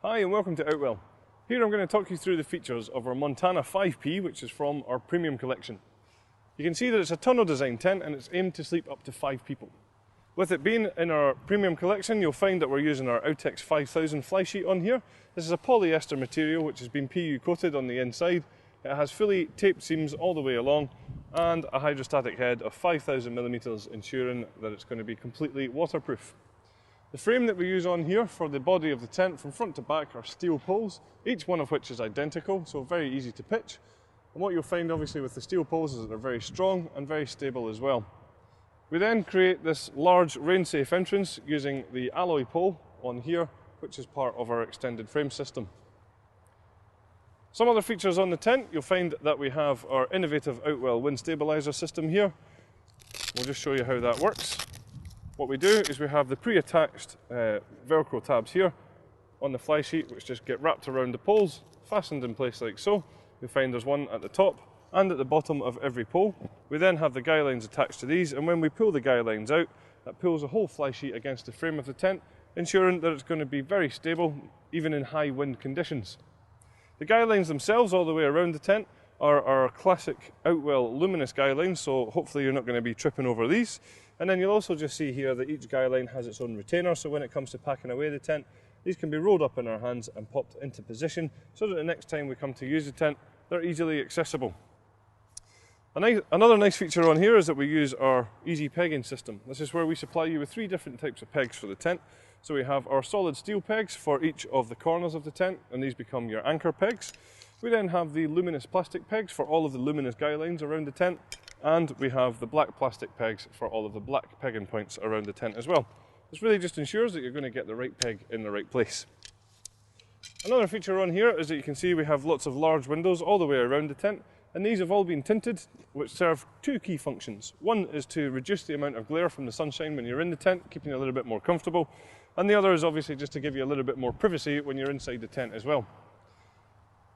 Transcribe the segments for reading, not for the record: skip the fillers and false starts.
Hi and welcome to Outwell. Here I'm going to talk you through the features of our Montana 5P, which is from our premium collection. You can see that it's a tunnel design tent and it's aimed to sleep up to 5 people. With it being in our premium collection, you'll find that we're using our Outex 5000 fly sheet on here. This is a polyester material which has been PU coated on the inside. It has fully taped seams all the way along and a hydrostatic head of 5,000mm, ensuring that it's going to be completely waterproof. The frame that we use on here for the body of the tent from front to back are steel poles, each one of which is identical, so very easy to pitch. And what you'll find obviously with the steel poles is that they're very strong and very stable as well. We then create this large rain-safe entrance using the alloy pole on here, which is part of our extended frame system. Some other features on the tent, you'll find that we have our innovative Outwell wind stabilizer system here. We'll just show you how that works. What we do is we have the pre-attached Velcro tabs here on the fly sheet, which just get wrapped around the poles, fastened in place like so. You'll find there's one at the top and at the bottom of every pole. We then have the guy lines attached to these, and when we pull the guy lines out, that pulls a whole fly sheet against the frame of the tent, ensuring that it's going to be very stable, even in high wind conditions. The guy lines themselves all the way around the tent are our classic Outwell luminous guy lines, so hopefully you're not going to be tripping over these. And then you'll also just see here that each guy line has its own retainer, so when it comes to packing away the tent, these can be rolled up in our hands and popped into position so that the next time we come to use the tent, they're easily accessible. Another nice feature on here is that we use our easy pegging system. This is where we supply you with 3 different types of pegs for the tent. So we have our solid steel pegs for each of the corners of the tent, and these become your anchor pegs. We then have the luminous plastic pegs for all of the luminous guy lines around the tent, and we have the black plastic pegs for all of the black pegging points around the tent as well. This really just ensures that you're going to get the right peg in the right place. Another feature on here is that you can see we have lots of large windows all the way around the tent, and these have all been tinted, which serve 2 key functions. One is to reduce the amount of glare from the sunshine when you're in the tent, keeping you a little bit more comfortable, and the other is obviously just to give you a little bit more privacy when you're inside the tent as well.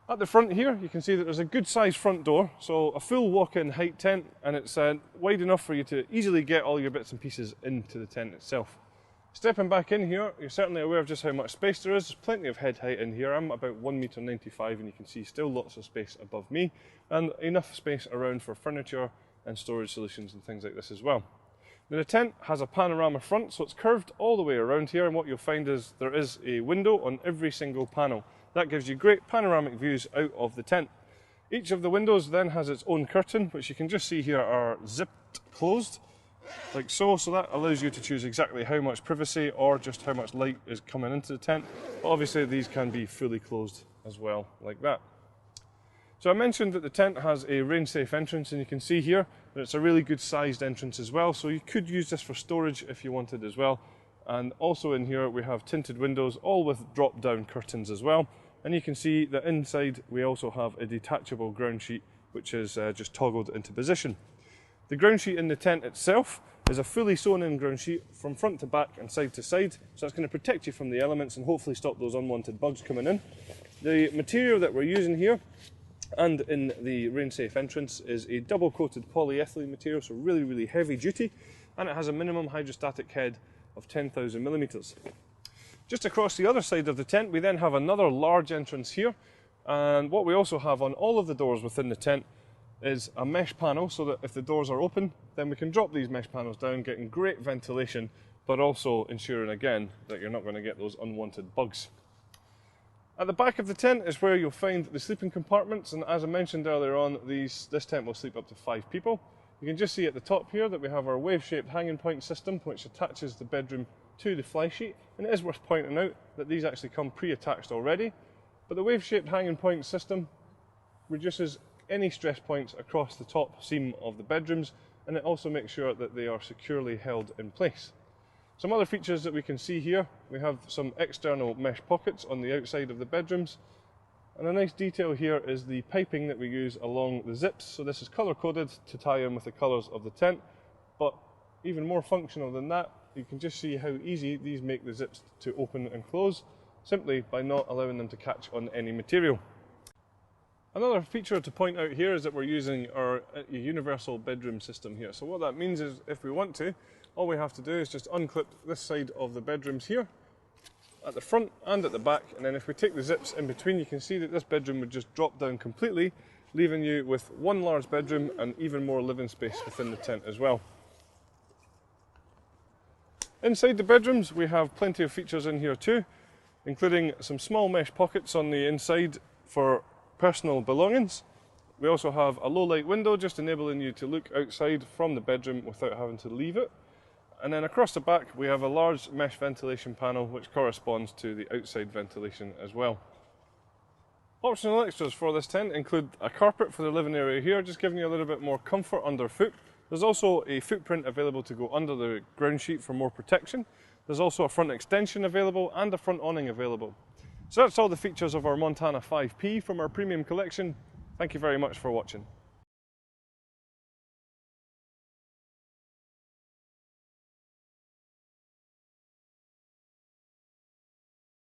At the front here, you can see that there's a good sized front door, so a full walk-in height tent, and it's wide enough for you to easily get all your bits and pieces into the tent itself. Stepping back in here, you're certainly aware of just how much space there is. There's plenty of head height in here. I'm about 1.95 m, and you can see still lots of space above me, and enough space around for furniture and storage solutions and things like this as well. Now the tent has a panorama front, so it's curved all the way around here, and what you'll find is there is a window on every single panel. That gives you great panoramic views out of the tent. Each of the windows then has its own curtain, which you can just see here are zipped closed, like so. So that allows you to choose exactly how much privacy or just how much light is coming into the tent. But obviously these can be fully closed as well, like that. So I mentioned that the tent has a rain-safe entrance, and you can see here that it's a really good sized entrance as well. So you could use this for storage if you wanted as well. And also in here we have tinted windows, all with drop-down curtains as well. And you can see that inside we also have a detachable ground sheet, which is just toggled into position. The ground sheet in the tent itself is a fully sewn-in ground sheet from front to back and side to side, so that's going to protect you from the elements and hopefully stop those unwanted bugs coming in. The material that we're using here and in the rain-safe entrance is a double-coated polyethylene material, so really heavy duty, and it has a minimum hydrostatic head of 10,000mm. Just across the other side of the tent we then have another large entrance here, and what we also have on all of the doors within the tent is a mesh panel, so that if the doors are open then we can drop these mesh panels down, getting great ventilation, but also ensuring again that you're not going to get those unwanted bugs. At the back of the tent is where you'll find the sleeping compartments, and as I mentioned earlier on, this tent will sleep up to 5 people. You can just see at the top here that we have our wave-shaped hanging point system, which attaches the bedroom to the fly sheet, and it is worth pointing out that these actually come pre-attached already, but the wave-shaped hanging point system reduces any stress points across the top seam of the bedrooms, and it also makes sure that they are securely held in place. Some other features that we can see here, we have some external mesh pockets on the outside of the bedrooms, and a nice detail here is the piping that we use along the zips. So this is colour coded to tie in with the colours of the tent, but even more functional than that, you can just see how easy these make the zips to open and close, simply by not allowing them to catch on any material. Another feature to point out here is that we're using our universal bedroom system here. So what that means is if we want to, all we have to do is just unclip this side of the bedrooms here, at the front and at the back, and then if we take the zips in between, you can see that this bedroom would just drop down completely, leaving you with one large bedroom and even more living space within the tent as well. Inside the bedrooms we have plenty of features in here too, including some small mesh pockets on the inside for personal belongings. We also have a low light window, just enabling you to look outside from the bedroom without having to leave it. And then across the back we have a large mesh ventilation panel which corresponds to the outside ventilation as well. Optional extras for this tent include a carpet for the living area here, just giving you a little bit more comfort underfoot. There's also a footprint available to go under the ground sheet for more protection. There's also a front extension available and a front awning available. So that's all the features of our Montana 5P from our premium collection. Thank you very much for watching.